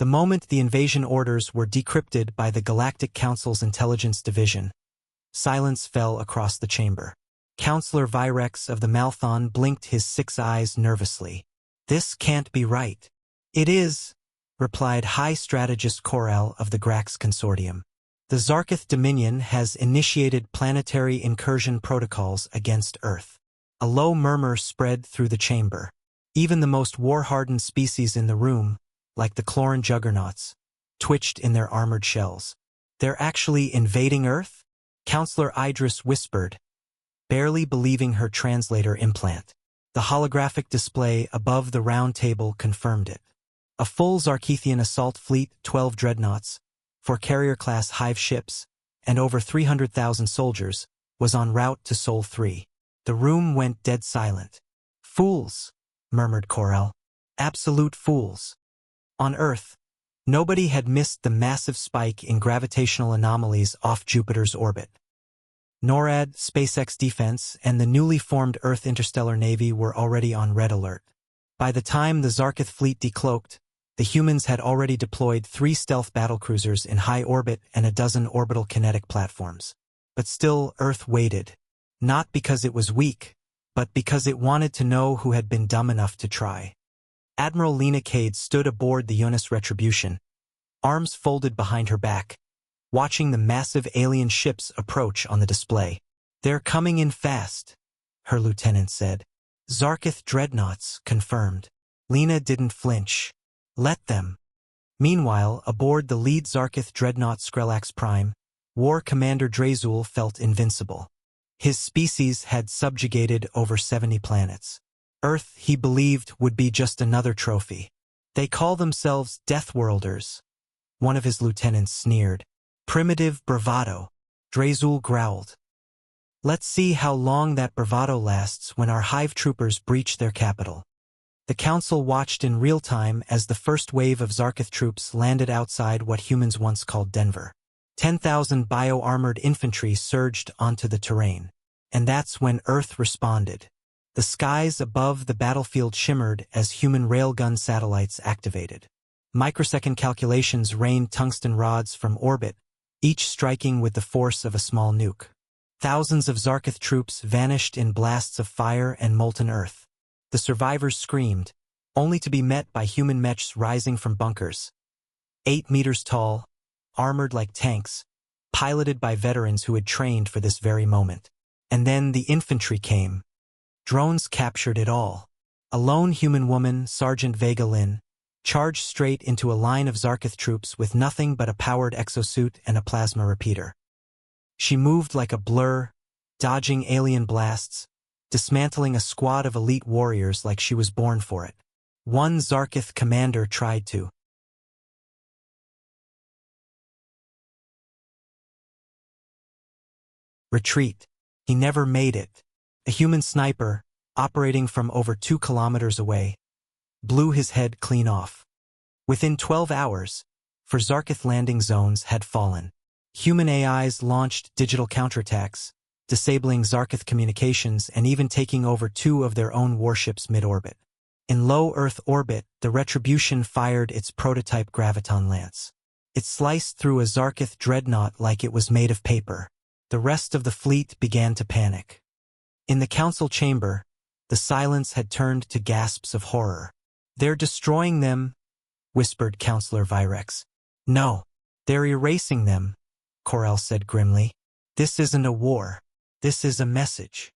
The moment the invasion orders were decrypted by the Galactic Council's Intelligence Division, silence fell across the chamber. Counselor Virex of the Malthon blinked his 6 eyes nervously. "This can't be right." "It is," replied High Strategist Corel of the Grax Consortium. "The Zarkith Dominion has initiated planetary incursion protocols against Earth." A low murmur spread through the chamber. Even the most war-hardened species in the room, like the Chloran juggernauts, twitched in their armored shells. "They're actually invading Earth?" Counselor Idris whispered, barely believing her translator implant. The holographic display above the round table confirmed it. A full Zarkithian assault fleet, 12 dreadnoughts, 4 carrier-class hive ships, and over 300,000 soldiers, was en route to Sol 3. The room went dead silent. "Fools," murmured Corel. "Absolute fools." On Earth, nobody had missed the massive spike in gravitational anomalies off Jupiter's orbit. NORAD, SpaceX Defense, and the newly formed Earth Interstellar Navy were already on red alert. By the time the Zarkith fleet decloaked, the humans had already deployed 3 stealth battlecruisers in high orbit and a dozen orbital kinetic platforms. But still, Earth waited. Not because it was weak, but because it wanted to know who had been dumb enough to try. Admiral Lena Cade stood aboard the UNIS Retribution, arms folded behind her back, watching the massive alien ships approach on the display. "They're coming in fast," her lieutenant said. "Zarkith dreadnoughts," confirmed. Lena didn't flinch. "Let them." Meanwhile, aboard the lead Zarkith dreadnought Skrelax Prime, War Commander Drazul felt invincible. His species had subjugated over 70 planets. Earth, he believed, would be just another trophy. "They call themselves Deathworlders," one of his lieutenants sneered. "Primitive bravado," Drazul growled. "Let's see how long that bravado lasts when our hive troopers breach their capital." The Council watched in real time as the first wave of Zarkith troops landed outside what humans once called Denver. 10,000 bio-armored infantry surged onto the terrain. And that's when Earth responded. The skies above the battlefield shimmered as human railgun satellites activated. Microsecond calculations rained tungsten rods from orbit, each striking with the force of a small nuke. Thousands of Zarkith troops vanished in blasts of fire and molten earth. The survivors screamed, only to be met by human mechs rising from bunkers. 8 meters tall, armored like tanks, piloted by veterans who had trained for this very moment. And then the infantry came. Drones captured it all. A lone human woman, Sergeant Vega Lynn, charged straight into a line of Zarkith troops with nothing but a powered exosuit and a plasma repeater. She moved like a blur, dodging alien blasts, dismantling a squad of elite warriors like she was born for it. One Zarkith commander tried to retreat. He never made it. A human sniper, operating from over 2 kilometers away, blew his head clean off. Within 12 hours, for Zarkith landing zones had fallen. Human AIs launched digital counterattacks, disabling Zarkith communications and even taking over 2 of their own warships mid-orbit. In low Earth orbit, the Retribution fired its prototype Graviton Lance. It sliced through a Zarkith dreadnought like it was made of paper. The rest of the fleet began to panic. In the council chamber, the silence had turned to gasps of horror. "They're destroying them," whispered Counselor Virex. "No, they're erasing them," Corel said grimly. "This isn't a war. This is a message."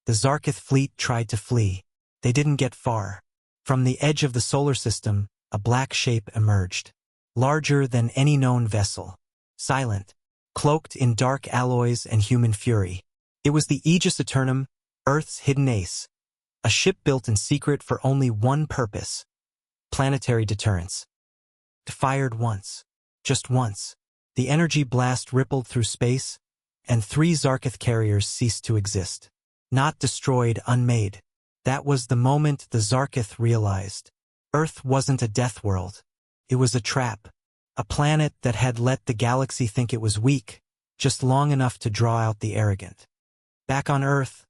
The Zarkith fleet tried to flee. They didn't get far. From the edge of the solar system, a black shape emerged. Larger than any known vessel. Silent. Cloaked in dark alloys and human fury. It was the Aegis Eternum, Earth's hidden ace. A ship built in secret for only one purpose. Planetary deterrence. It fired once. Just once. The energy blast rippled through space, and 3 Zarkith carriers ceased to exist. Not destroyed, unmade. That was the moment the Zarkith realized. Earth wasn't a death world. It was a trap. A planet that had let the galaxy think it was weak, just long enough to draw out the arrogant. Back on Earth,